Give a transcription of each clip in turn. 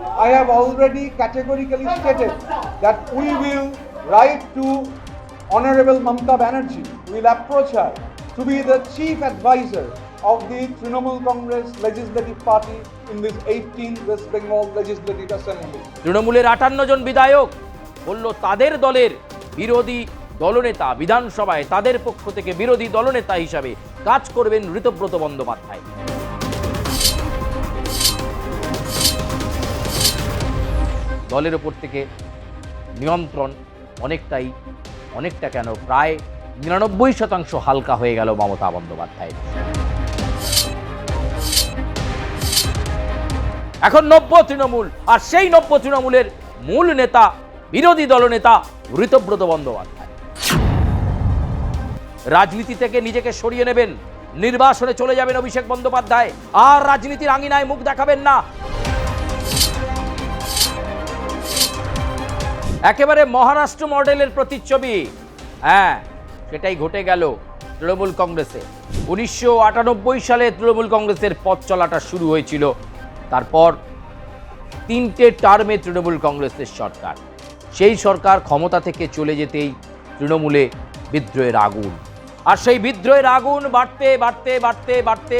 I have already categorically stated that we will write to Honorable Mamata Banerjee. We will approach her to be the chief advisor of the Trinamool Congress Legislative Party in this 18th West Bengal Legislative Assembly. তৃণমূলের 58 জন বিধায়ক বলল তাদের দলের বিরোধী দলনেতা বিধানসভায় তাদের পক্ষ থেকে বিরোধী দলনেতা হিসাবে কাজ করবেন ঋতব্রত বন্দ্যোপাধ্যায়। দলের উপর থেকে নিয়ন্ত্রণ অনেকটা কেন প্রায় 99% হালকা হয়ে গেল মমতা বন্দ্যোপাধ্যায়। এখন নব্য তৃণমূল, আর সেই নব্য তৃণমূলের মূল নেতা বিরোধী দলনেতা ঋতব্রত বন্দ্যোপাধ্যায় রাজনীতি থেকে নিজেকে সরিয়ে নেবেন, নির্বাসনে চলে যাবেন অভিষেক বন্দ্যোপাধ্যায়, আর রাজনীতির আঙিনায় মুখ দেখাবেন না। একেবারে মহারাষ্ট্র মডেলের প্রতিচ্ছবি, হ্যাঁ সেটাই ঘটে গেল তৃণমূল কংগ্রেসে। 1998 সালে তৃণমূল কংগ্রেসের পথ চলাটা শুরু হয়েছিল, তারপর 3টে টার্মে তৃণমূল কংগ্রেসের সরকার। সেই সরকার ক্ষমতা থেকে চলে যেতেই তৃণমূলে বিদ্রোহের আগুন, আর সেই বিদ্রোহের আগুন বাড়তে বাড়তে বাড়তে বাড়তে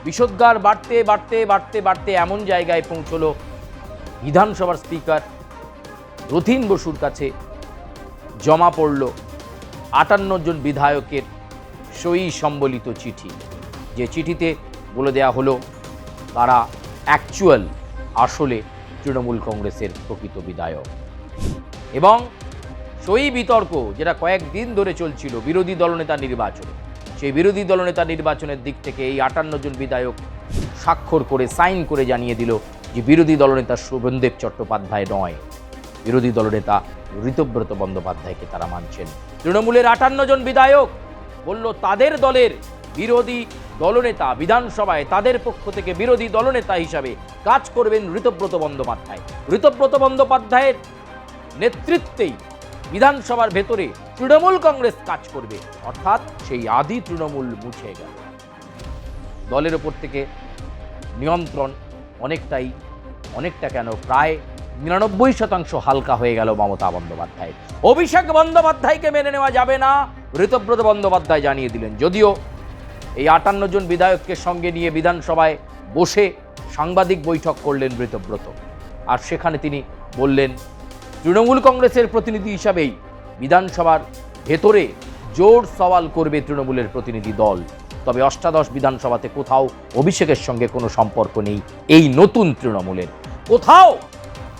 বিষোদ্গার বাড়তে বাড়তে বাড়তে বাড়তে এমন জায়গায় পৌঁছলো বিধানসভার স্পিকার রথীন বসুর কাছে জমা পড়ল 58 জন বিধায়কের সই সম্বলিত চিঠি, যে চিঠিতে বলে দেওয়া হলো তারা আসলে তৃণমূল কংগ্রেসের প্রকৃত বিধায়ক। এবং সই বিতর্ক যেটা কয়েকদিন ধরে চলছিল বিরোধী দলনেতা নির্বাচনে, সেই বিরোধী দলনেতা নির্বাচনের দিক থেকে এই 58 জন বিধায়ক স্বাক্ষর করে সাইন করে জানিয়ে দিল যে বিরোধী দলনেতা শোভনদেব চট্টোপাধ্যায় নয়, বিরোধী দলনেতা ঋতব্রত বন্দ্যোপাধ্যায়কে তারা মানছেন। তৃণমূলের 58 জন বিধায়ক বলল তাদের দলের বিরোধী দলনেতা বিধানসভায় তাদের পক্ষ থেকে বিরোধী দলনেতা হিসাবে কাজ করবেন ঋতব্রত বন্দ্যোপাধ্যায়। ঋতব্রত বন্দ্যোপাধ্যায়ের নেতৃত্বেই বিধানসভার ভেতরে তৃণমূল কংগ্রেস কাজ করবে, অর্থাৎ সেই আদি তৃণমূল মুছে গেল। দলের ওপর থেকে নিয়ন্ত্রণ অনেকটা কেন প্রায় 99% হালকা হয়ে গেল মমতা বন্দ্যোপাধ্যায়। অভিষেক বন্দ্যোপাধ্যায়কে মেনে নেওয়া যাবে না, ঋতব্রত বন্দ্যোপাধ্যায় জানিয়ে দিলেন। যদিও এই 58 জন বিধায়ককে সঙ্গে নিয়ে বিধানসভায় বসে সাংবাদিক বৈঠক করলেন ঋতব্রত, আর সেখানে তিনি বললেন তৃণমূল কংগ্রেসের প্রতিনিধি হিসাবেই বিধানসভার ভেতরে জোর সওয়াল করবে তৃণমূলের প্রতিনিধি দল, তবে অষ্টাদশ বিধানসভাতে কোথাও অভিষেকের সঙ্গে কোনো সম্পর্ক নেই এই নতুন তৃণমূলের। কোথাও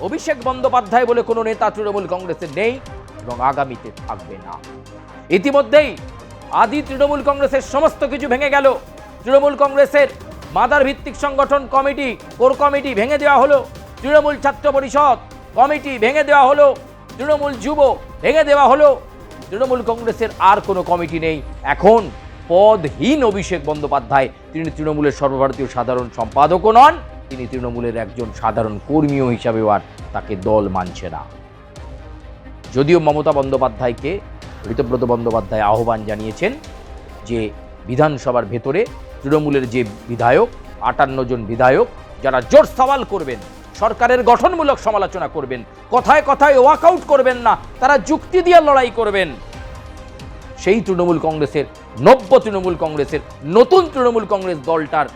অভিষেক বন্দ্যোপাধ্যায় বলে কোনো নেতা তৃণমূল কংগ্রেসের নেই এবং আগামীতে থাকবে না। ইতিমধ্যেই আদি তৃণমূল কংগ্রেসের সমস্ত কিছু ভেঙে গেল। তৃণমূল কংগ্রেসের মাদার ভিত্তিক সংগঠন কমিটি, কোর কমিটি ভেঙে দেওয়া হলো, তৃণমূল ছাত্র পরিষদ কমিটি ভেঙে দেওয়া হলো, তৃণমূল যুব ভেঙে দেওয়া হলো। তৃণমূল কংগ্রেসের আর কোনো কমিটি নেই। এখন পদহীন অভিষেক বন্দ্যোপাধ্যায়, তিনি তৃণমূলের সর্বভারতীয় সাধারণ সম্পাদকও নন, তিনি তৃণমূলের একজন সাধারণ কর্মীও হিসাবেও আর তাকে দল মানছে না। যদিও মমতা বন্দ্যোপাধ্যায়কে ঋতব্রত বন্দ্যোপাধ্যায় আহ্বান জানিয়েছেন যে বিধানসভার ভেতরে তৃণমূলের যে বিধায়ক 58 জন বিধায়ক যারা জোর সওয়াল করবেন, সরকারের গঠনমূলক সমালোচনা করবেন, কথায় কথায় ওয়াকআউট করবেন না, তারা যুক্তি দিয়ে লড়াই করবেন, সেই তৃণমূল কংগ্রেসের নব্য তৃণমূল কংগ্রেসের নতুন তৃণমূল কংগ্রেস দলটার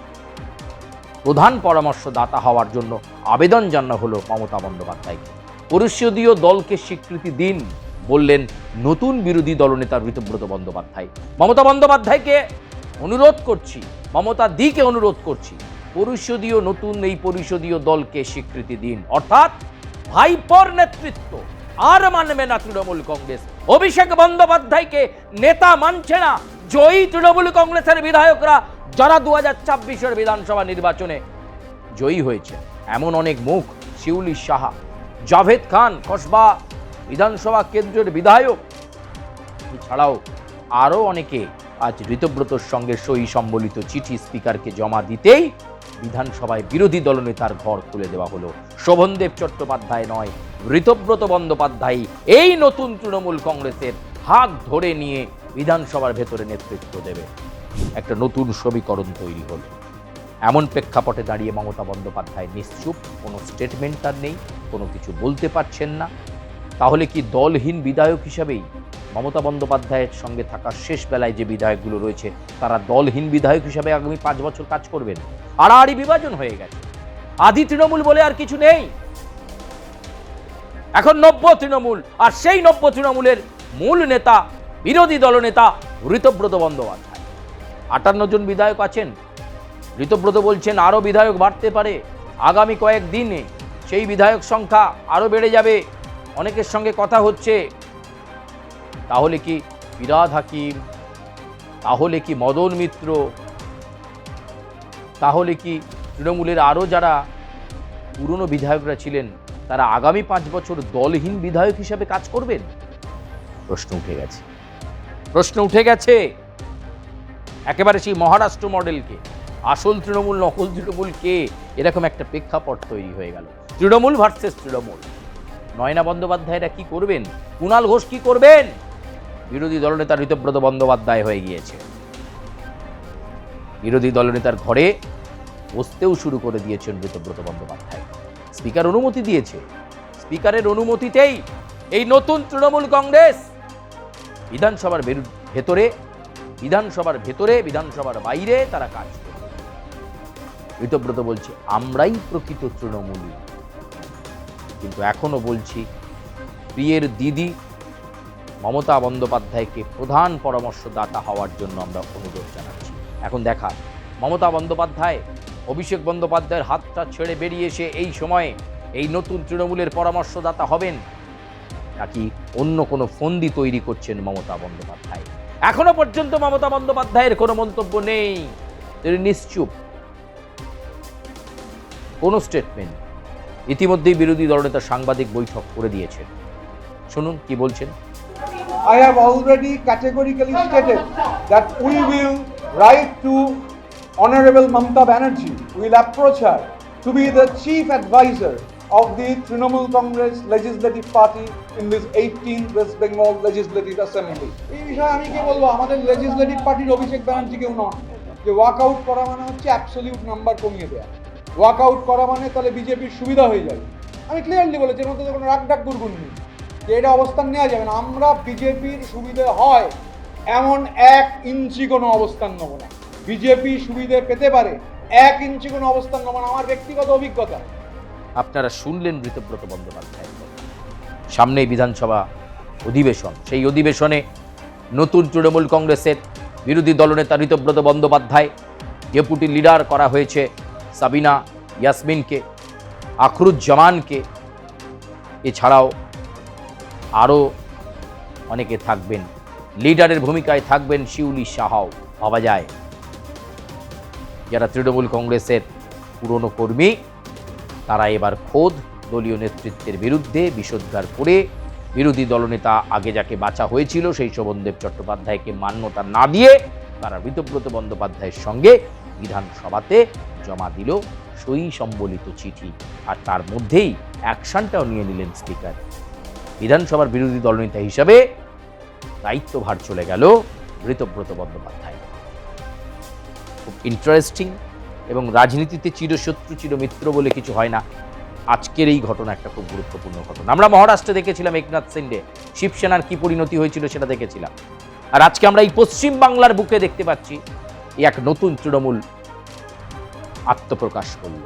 প্রধান পরামর্শদাতা হওয়ার জন্য আবেদন জানানো হলো মমতা বন্দ্যোপাধ্যায়কে। পরিষদীয় দলকে স্বীকৃতি দিন বললেন নতুন বিরোধী দলনেতা ঋতব্রত বন্দ্যোপাধ্যায়। মমতা বন্দ্যোপাধ্যায়কে অনুরোধ করছি, মমতা দিকে অনুরোধ করছি, এই পরিষদীয় দলকে স্বীকৃতি দিন, অর্থাৎ ভাইপোর নেতৃত্ব আর মানবে না তৃণমূল কংগ্রেস। অভিষেক বন্দ্যোপাধ্যায়কে নেতা মানছে না জয়ী তৃণমূল কংগ্রেসের বিধায়করা, যারা 2024 বিধানসভা নির্বাচনে জয়ী হয়েছে। এমন অনেক মুখ, শিউলি সাহা, জাভেদ খান কসবা বিধানসভা কেন্দ্রের বিধায়ক, এছাড়াও আরও অনেকে আজ ঋতব্রতর সঙ্গে সই সম্বলিত চিঠি স্পিকারকে জমা দিতেই বিধানসভায় বিরোধী দলনেতার ঘর খুলে দেওয়া হলো। শোভনদেব চট্টোপাধ্যায় নয়, ঋতব্রত বন্দ্যোপাধ্যায় এই নতুন তৃণমূল কংগ্রেসের হাত ধরে নিয়ে বিধানসভার ভেতরে নেতৃত্ব দেবে। একটা নতুন সমীকরণ তৈরি হলো। এমন প্রেক্ষাপটে দাঁড়িয়ে মমতা বন্দ্যোপাধ্যায় নিশ্চুপ, কোনো স্টেটমেন্ট তার নেই, কোনো কিছু বলতে পারছেন না। তাহলে কি দলহীন বিধায়ক হিসাবেই মমতা বন্দ্যোপাধ্যায়ের সঙ্গে থাকা শেষ বেলায় যে বিধায়কগুলো রয়েছে তারা দলহীন বিধায়ক হিসাবে আগামী 5 বছর কাজ করবেন? আড়াআড়ি বিভাজন হয়ে গেছে, আদি তৃণমূল বলে আর কিছু নেই, এখন নব্য তৃণমূল। আর সেই নব্য তৃণমূলের মূল নেতা বিরোধী দলনেতা ঋতব্রত বন্দ্যোপাধ্যায়। 58 জন বিধায়ক আছেন। ঋতব্রত বলছেন আরো বিধায়ক বাড়তে পারে, আগামী কয়েকদিনে সেই বিধায়ক সংখ্যা আরো বেড়ে যাবে, অনেকের সঙ্গে কথা হচ্ছে। তাহলে কি ফিরহাদ হাকিম, তাহলে কি মদন মিত্র, তাহলে কি তৃণমূলের আরো যারা পুরনো বিধায়করা ছিলেন তারা আগামী 5 বছর দলহীন বিধায়ক হিসাবে কাজ করবেন? প্রশ্ন উঠে গেছে, প্রশ্ন উঠে গেছে। একেবারে সেই মহারাষ্ট্র মডেলকে, আসল তৃণমূল নকল তৃণমূল কে, এরকম একটা প্রেক্ষাপট তৈরি হয়ে গেল। তৃণমূল ভার্সেস তৃণমূল। নয়না বন্দ্যোপাধ্যায়রা কি করবেন? কুণাল ঘোষ কি করবেন? বিরোধী দলনেতা ঋতব্রত বন্দ্যোপাধ্যায় হয়ে গিয়েছে। বিরোধী দলনেতার ঘরে বসতেও শুরু করে দিয়েছেন ঋতব্রত বন্দ্যোপাধ্যায়। স্পিকার অনুমতি দিয়েছে, স্পিকারের অনুমতিতেই এই নতুন তৃণমূল কংগ্রেস বিধানসভার ভেতরে, বিধানসভার বাইরে তারা কাজ করবে। ঋতব্রত বলছে আমরাই প্রকৃত তৃণমূলী। কিন্তু এখনো বলছি, প্রিয়ের দিদি মমতা বন্দ্যোপাধ্যায়কে প্রধান পরামর্শদাতা হওয়ার জন্য আমরা অনুরোধ জানাচ্ছি। এখন দেখা মমতা বন্দ্যোপাধ্যায় অভিষেক বন্দ্যোপাধ্যায়ের হাতটা ছেড়ে বেরিয়ে এসে এই সময়ে এই নতুন তৃণমূলের পরামর্শদাতা হবেন, নাকি অন্য কোনো ফন্দি তৈরি করছেন মমতা বন্দ্যোপাধ্যায়। এখনো পর্যন্ত মমতা বন্দ্যোপাধ্যায়ের কোনো মন্তব্য নেই, তিনি নিশ্চুপ, কোনো স্টেটমেন্ট। ইতিমধ্যেই বিরোধী দলনেতা সাংবাদিক বৈঠক করে দিয়েছেন, শুনুন কি বলছেন। I have already categorically stated that we will write to Honorable Mamata Banerjee. We will approach her to be the chief advisor of the Trinamool Congress Legislative Party in this 18th West Bengal Legislative Assembly. এই বিষয়ে আমি কি বলবো, আমাদের legislative পার্টির অভিষেক ব্যানার্জি কেউ নন যে walkout করা মানে হচ্ছে অ্যাবসলিউট নাম্বার কমিয়ে দেওয়া। ওয়াকআউট করা মানে তাহলে বিজেপির সুবিধা হয়ে যাবে। আমি ক্লিয়ারলি বলেছি, এর মধ্যে কোনো রাগডাক দুর্গুণ নেই যে এটা অবস্থান নেওয়া যাবে না। আমরা বিজেপির সুবিধে হয় এমন 1 ইঞ্চি কোনো অবস্থান নেব না। বিজেপি সুবিধে পেতে পারে, 1 ইঞ্চি কোনো অবস্থান নেব না, আমার ব্যক্তিগত অভিজ্ঞতা। আপনারা শুনলেন ঋতব্রত বন্দ্যোপাধ্যায়। সামনেই বিধানসভা অধিবেশন, সেই অধিবেশনে নতুন তৃণমূল কংগ্রেসের বিরোধী দলনেতা ঋতব্রত বন্দ্যোপাধ্যায়, ডেপুটি লিডার করা হয়েছে সাবিনা ইয়াসমিনকে, আখরুজ্জামানকে, এছাড়াও আরও অনেকে থাকবেন। লিডারের ভূমিকায় থাকবেন শিউলি সাহাও। ভাবা যায় যারা তৃণমূল কংগ্রেসের পুরনো কর্মী তারা এবার খোদ দলীয় নেতৃত্বের বিরুদ্ধে বিষোদ্গার করে বিরোধী দলনেতা আগে যাকে বাছা হয়েছিল সেই শোভনদেব চট্টোপাধ্যায়কে মান্যতা না দিয়ে তারা ঋতব্রত বন্দ্যোপাধ্যায়ের সঙ্গে বিধানসভাতে জমা দিল সই সম্বলিত চিঠি। আর তার মধ্যেই অ্যাকশনটাও নিয়ে নিলেন স্পিকার। বিধানসভার বিরোধী দলনেতা হিসাবে দায়িত্বভার চলে গেল ঋতব্রত বন্দ্যোপাধ্যায়। খুব ইন্টারেস্টিং, এবং রাজনীতিতে চিরশত্রু চিরমিত্র বলে কিছু হয় না। আজকের এই ঘটনা একটা খুব গুরুত্বপূর্ণ ঘটনা। আমরা মহারাষ্ট্রে দেখেছিলাম একনাথ শিন্ডে, শিবসেনার কি পরিণতি হয়েছিল সেটা দেখেছিলাম। আর আজকে আমরা এই পশ্চিম বাংলার বুকে দেখতে পাচ্ছি এই এক নতুন তৃণমূল আত্মপ্রকাশ করল।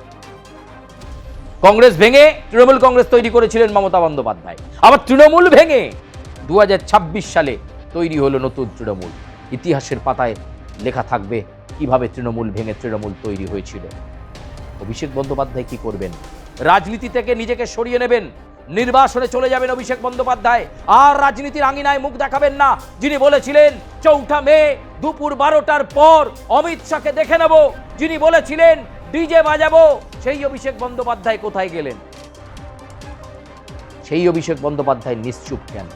কংগ্রেস ভেঙে তৃণমূল কংগ্রেস তৈরি করেছিলেন মমতা বন্দ্যোপাধ্যায়, আবার তৃণমূল ভেঙে 2026 সালে তৈরি হলো নতুন তৃণমূল। ইতিহাসের পাতায় লেখা থাকবে কিভাবে তৃণমূল ভেঙে তৃণমূল তৈরি হয়েছিল। অভিষেক বন্দ্যোপাধ্যায় কি করবেন? রাজনীতি থেকে নিজেকে সরিয়ে নেবেন, নির্বাসনে চলে যাবেন অভিষেক বন্দ্যোপাধ্যায়, আর রাজনীতির আঙিনায় মুখ দেখাবেন না। যিনি বলেছিলেন 4 মে দুপুর 12টার পর অমিত শাহকে দেখে নেব, যিনি বলেছিলেন ডিজে বাজাবো, সেই অভিষেক বন্দ্যোপাধ্যায় কোথায় গেলেন? সেই অভিষেক বন্দ্যোপাধ্যায় নিশ্চুপ কেন?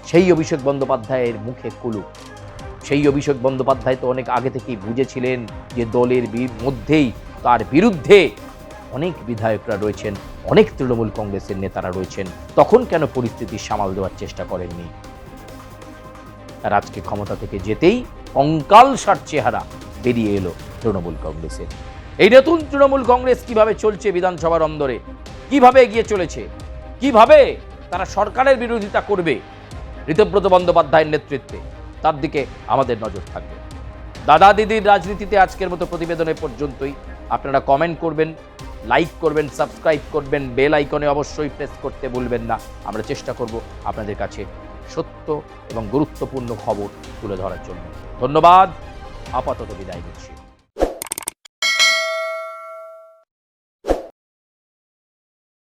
সেই অভিষেক বন্দ্যোপাধ্যায়ের মুখে কুলুপ। সেই অভিষেক বন্দ্যোপাধ্যায় তো অনেক আগে থেকেই বুঝেছিলেন যে দলের মধ্যেই তার বিরুদ্ধে অনেক বিধায়করা রয়েছেন, অনেক তৃণমূল কংগ্রেসের নেতারা রয়েছেন। তখন কেন পরিস্থিতি সামাল দেওয়ার চেষ্টা করেননি? আর আজকে ক্ষমতা থেকে যেতেই কঙ্কালসার চেহারা বেরিয়ে এলো তৃণমূল কংগ্রেসের। এই নতুন তৃণমূল কংগ্রেস কিভাবে চলছে বিধানসভার অন্দরে, কিভাবে এগিয়ে চলেছে, কিভাবে তারা সরকারের বিরোধিতা করবে ঋতব্রত বন্দ্যোপাধ্যায়ের নেতৃত্বে, তার দিকে আমাদের নজর থাকবে। দাদা দিদির রাজনীতিতে আজকের মতো প্রতিবেদনে পর্যন্তই। আপনারা কমেন্ট করবেন, লাইক করবেন, সাবস্ক্রাইব করবেন, বেল আইকনে অবশ্যই প্রেস করতে ভুলবেন না। আমরা চেষ্টা করব আপনাদের কাছে সত্য এবং গুরুত্বপূর্ণ খবর তুলে ধরার জন্য। ধন্যবাদ, আপাতত বিদায় নিচ্ছি।